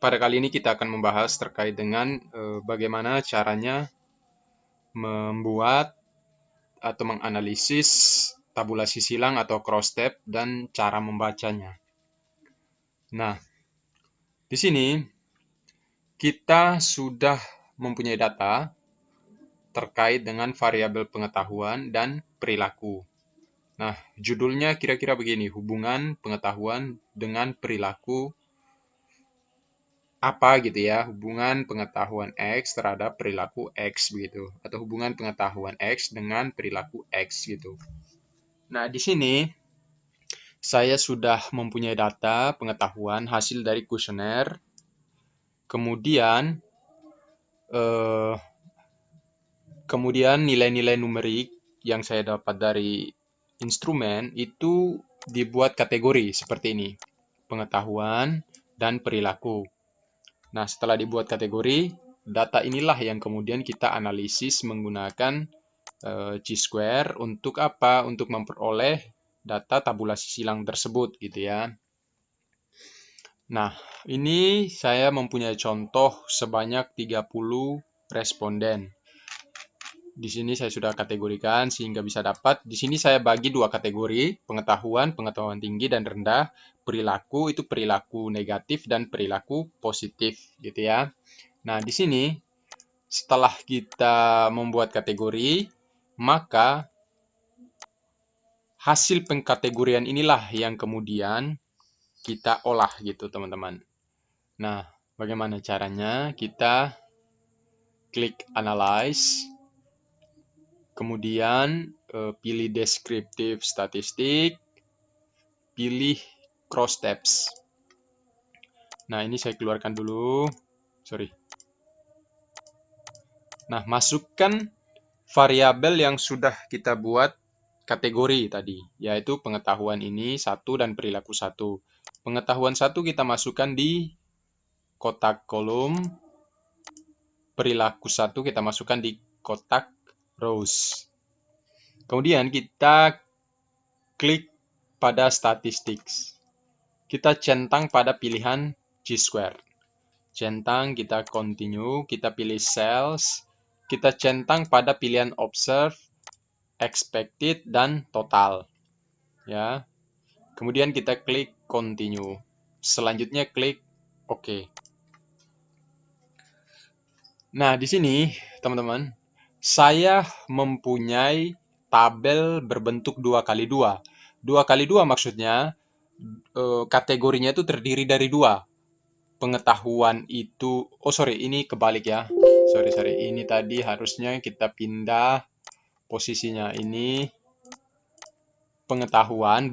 pada kali ini kita akan membahas terkait dengan bagaimana caranya membuat atau menganalisis tabulasi silang atau cross tab dan cara membacanya. Nah, di sini kita sudah mempunyai data terkait dengan variabel pengetahuan dan perilaku. Nah, judulnya kira-kira begini, hubungan pengetahuan dengan perilaku apa gitu ya, hubungan pengetahuan X terhadap perilaku X begitu, atau hubungan pengetahuan X dengan perilaku X gitu. Nah, di sini saya sudah mempunyai data pengetahuan hasil dari kuesioner, kemudian nilai-nilai numerik yang saya dapat dari instrumen itu dibuat kategori seperti ini, pengetahuan dan perilaku. Nah, setelah dibuat kategori, data inilah yang kemudian kita analisis menggunakan chi-square untuk apa? Untuk memperoleh data tabulasi silang tersebut gitu ya. Nah, ini saya mempunyai contoh sebanyak 30 responden. Di sini saya sudah kategorikan sehingga bisa dapat. Di sini saya bagi dua kategori, pengetahuan tinggi dan rendah, perilaku itu perilaku negatif dan perilaku positif gitu ya. Nah, di sini setelah kita membuat kategori, maka hasil pengkategorian inilah yang kemudian kita olah gitu, teman-teman. Nah, bagaimana caranya? Kita klik analyze, kemudian pilih descriptive statistik, pilih cross tabs. Nah, ini saya keluarkan dulu. Sorry. Nah, masukkan variabel yang sudah kita buat kategori tadi, yaitu pengetahuan ini 1 dan perilaku 1. Pengetahuan 1 kita masukkan di kotak kolom, perilaku 1 kita masukkan di kotak rows. Kemudian kita klik pada statistics. Kita centang pada pilihan chi-square. Centang, kita continue, kita pilih cells, kita centang pada pilihan observe, expected, dan total. Ya. Kemudian kita klik continue. Selanjutnya klik OK. Nah, di sini, teman-teman, saya mempunyai tabel berbentuk 2x2. 2x2 maksudnya kategorinya itu terdiri dari 2. Pengetahuan itu, ini kebalik ya. Sorry, ini tadi harusnya kita pindah posisinya. Ini pengetahuan,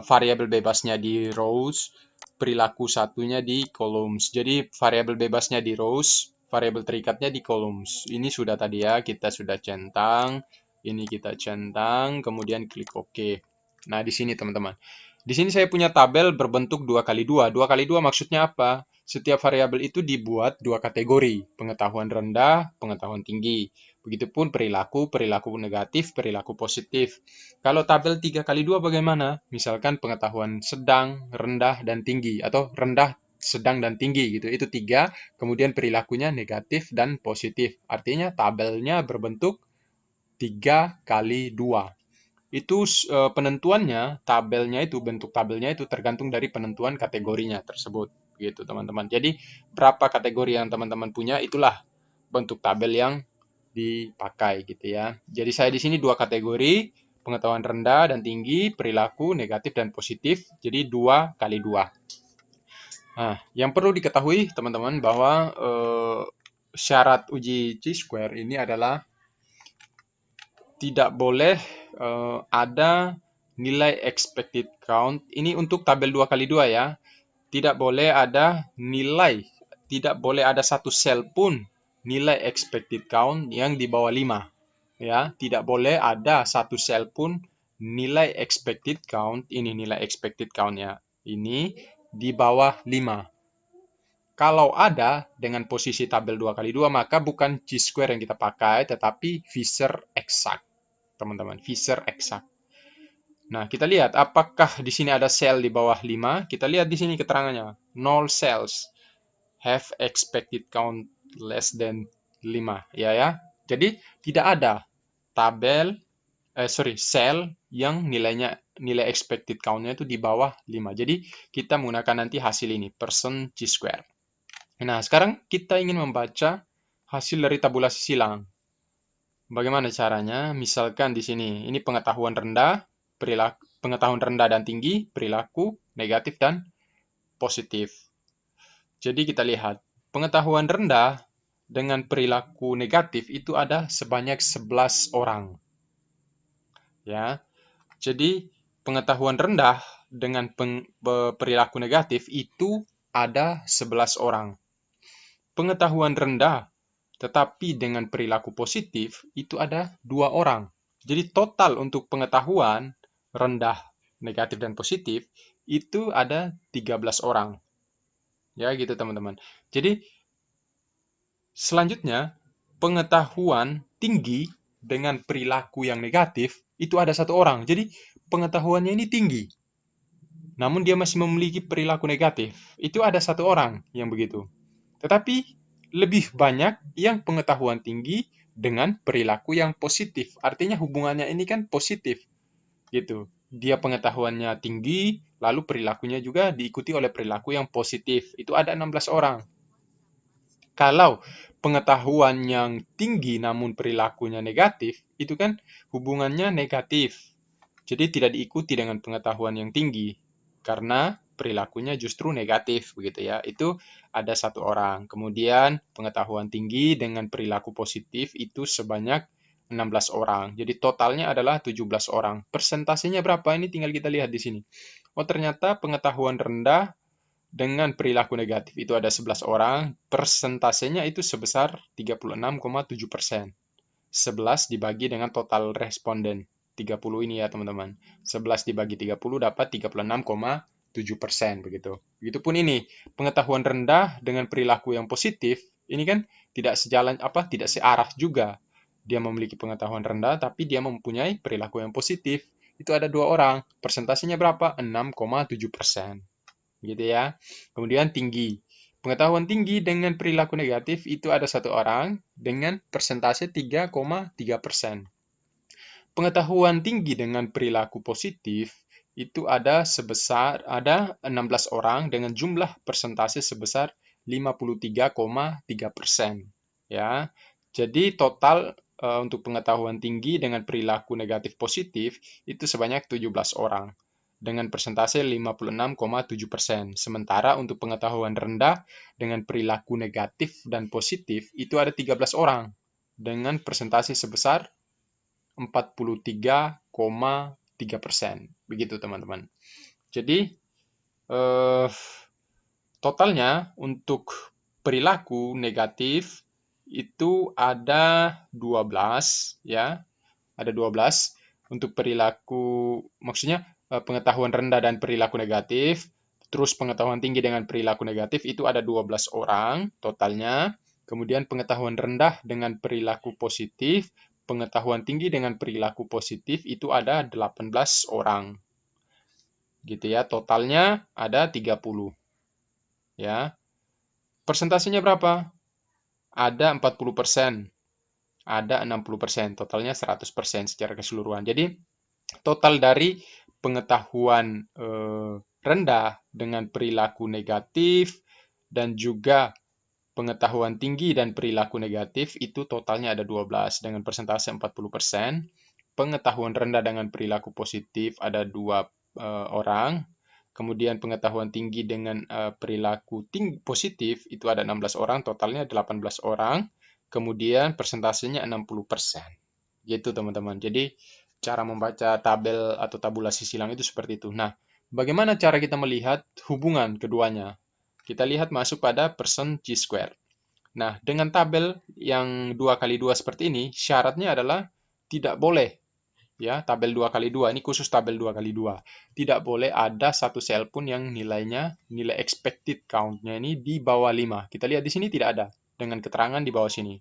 variabel bebasnya di rows, perilaku satunya di columns. Jadi variabel bebasnya di rows, variabel terikatnya di columns. Ini sudah tadi ya, kita sudah centang. Ini kita centang, kemudian klik OK. Nah, di sini teman-teman. Di sini saya punya tabel berbentuk 2x2. 2x2 maksudnya apa? Setiap variabel itu dibuat dua kategori, pengetahuan rendah, pengetahuan tinggi. Begitupun perilaku, perilaku negatif, perilaku positif. Kalau tabel 3x2 bagaimana? Misalkan pengetahuan sedang, rendah, dan tinggi. Atau rendah, sedang, dan tinggi gitu. Itu 3, kemudian perilakunya negatif dan positif. Artinya tabelnya berbentuk 3x2. Itu penentuannya, bentuk tabelnya itu tergantung dari penentuan kategorinya tersebut. Gitu teman-teman. Jadi berapa kategori yang teman-teman punya, itulah bentuk tabel yang dipakai gitu ya. Jadi saya di sini 2 kategori, pengetahuan rendah dan tinggi, perilaku negatif dan positif. Jadi 2x2. Nah, yang perlu diketahui teman-teman bahwa syarat uji chi-square ini adalah tidak boleh ada nilai expected count. Ini untuk tabel 2x2 ya. Tidak boleh ada nilai, tidak boleh ada satu sel pun nilai expected count yang di bawah 5. Ya, tidak boleh ada satu sel pun nilai expected count, ini nilai expected count-nya ini di bawah 5. Kalau ada dengan posisi tabel 2x2, maka bukan chi-square yang kita pakai, tetapi Fisher exact. Teman-teman, Fisher exact. Nah, kita lihat apakah di sini ada sel di bawah 5. Kita lihat di sini keterangannya, 0 cells. have expected count less than 5. Ya. Jadi tidak ada sel yang nilai expected count-nya itu di bawah 5. Jadi kita menggunakan nanti hasil ini, persen chi-square. Nah, sekarang kita ingin membaca hasil dari tabulasi silang. Bagaimana caranya? Misalkan di sini, ini pengetahuan rendah, pengetahuan rendah dan tinggi, perilaku negatif dan positif. Jadi kita lihat, pengetahuan rendah dengan perilaku negatif itu ada sebanyak 11 orang. Ya. Jadi pengetahuan rendah dengan perilaku negatif itu ada 11 orang. Pengetahuan rendah tetapi dengan perilaku positif itu ada 2 orang. Jadi total untuk pengetahuan rendah, negatif, dan positif itu ada 13 orang. Ya gitu teman-teman. Jadi selanjutnya pengetahuan tinggi dengan perilaku yang negatif itu ada 1 orang. Jadi pengetahuannya ini tinggi. Namun dia masih memiliki perilaku negatif. Itu ada 1 orang yang begitu. Tetapi lebih banyak yang pengetahuan tinggi dengan perilaku yang positif. Artinya hubungannya ini kan positif. Gitu. Dia pengetahuannya tinggi, lalu perilakunya juga diikuti oleh perilaku yang positif. Itu ada 16 orang. Kalau pengetahuan yang tinggi namun perilakunya negatif, itu kan hubungannya negatif. Jadi tidak diikuti dengan pengetahuan yang tinggi. Karena perilakunya justru negatif, begitu ya. Itu ada 1 orang. Kemudian pengetahuan tinggi dengan perilaku positif itu sebanyak 16 orang. Jadi totalnya adalah 17 orang. Persentasenya berapa? Ini tinggal kita lihat di sini. Oh, ternyata pengetahuan rendah dengan perilaku negatif itu ada 11 orang, persentasenya itu sebesar 36,7%. 11 dibagi dengan total responden. 30 ini ya teman-teman. 11 dibagi 30 dapat 36,7%. Begitu. Begitupun ini, pengetahuan rendah dengan perilaku yang positif, ini kan tidak searah juga. Dia memiliki pengetahuan rendah, tapi dia mempunyai perilaku yang positif. Itu ada 2 orang. Persentasenya berapa? 6,7%. Gitu ya. Kemudian tinggi. Pengetahuan tinggi dengan perilaku negatif itu ada 1 orang dengan persentase 3,3%. Pengetahuan tinggi dengan perilaku positif itu ada 16 orang dengan jumlah persentase sebesar 53,3%. Ya. Jadi total untuk pengetahuan tinggi dengan perilaku negatif positif itu sebanyak 17 orang dengan persentase 56,7%. Sementara untuk pengetahuan rendah dengan perilaku negatif dan positif itu ada 13 orang dengan persentase sebesar 43,3%. Begitu teman-teman. Jadi totalnya untuk perilaku negatif itu ada 12 ya. Ada 12 untuk perilaku, maksudnya pengetahuan rendah dan perilaku negatif, terus pengetahuan tinggi dengan perilaku negatif itu ada 12 orang totalnya. Kemudian pengetahuan rendah dengan perilaku positif, pengetahuan tinggi dengan perilaku positif itu ada 18 orang. Gitu ya, totalnya ada 30. Ya. Persentasenya berapa? Ada 40%. Ada 60%, totalnya 100% secara keseluruhan. Jadi total dari pengetahuan rendah dengan perilaku negatif dan juga pengetahuan tinggi dan perilaku negatif itu totalnya ada 12 dengan persentase 40%. Pengetahuan rendah dengan perilaku positif ada 2 orang. Kemudian pengetahuan tinggi dengan perilaku positif itu ada 16 orang, totalnya 18 orang. Kemudian persentasenya 60%. Gitu teman-teman. Jadi cara membaca tabel atau tabulasi silang itu seperti itu. Nah, bagaimana cara kita melihat hubungan keduanya? Kita lihat masuk pada persen chi-square. Nah, dengan tabel yang 2x2 seperti ini, syaratnya adalah tidak boleh, ya, tabel 2x2, ini khusus tabel 2x2. Tidak boleh ada satu sel pun yang nilai expected count-nya ini di bawah 5. Kita lihat di sini tidak ada, dengan keterangan di bawah sini,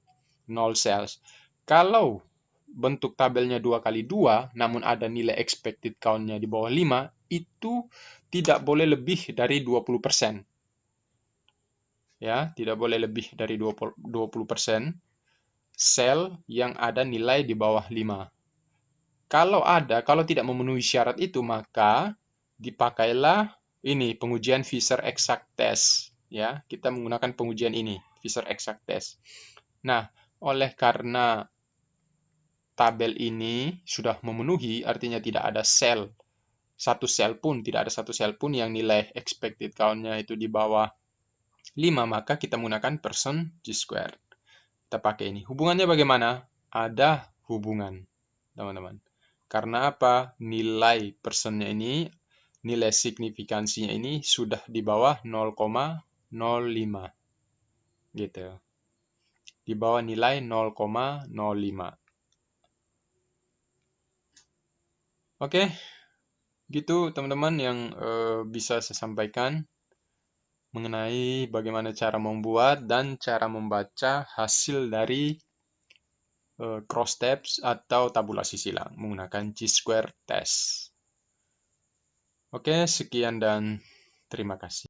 0 cells. Kalau bentuk tabelnya 2x2, namun ada nilai expected count-nya di bawah 5, itu tidak boleh lebih dari 20%. ya, tidak boleh lebih dari 20% sel yang ada nilai di bawah 5. Kalau tidak memenuhi syarat itu, maka dipakailah ini pengujian Fisher Exact Test, ya. Kita menggunakan pengujian ini, Fisher Exact Test. Nah, oleh karena tabel ini sudah memenuhi, artinya tidak ada tidak ada satu sel pun yang nilai expected count-nya itu di bawah 5, maka kita menggunakan person G-square. Kita pakai ini. Hubungannya bagaimana? Ada hubungan, teman-teman. Karena apa? Nilai personnya ini, nilai signifikansinya ini sudah di bawah 0,05. Gitu. Di bawah nilai 0,05. Oke, gitu teman-teman yang bisa saya sampaikan mengenai bagaimana cara membuat dan cara membaca hasil dari cross tabs atau tabulasi silang menggunakan Chi-square test. Oke, sekian dan terima kasih.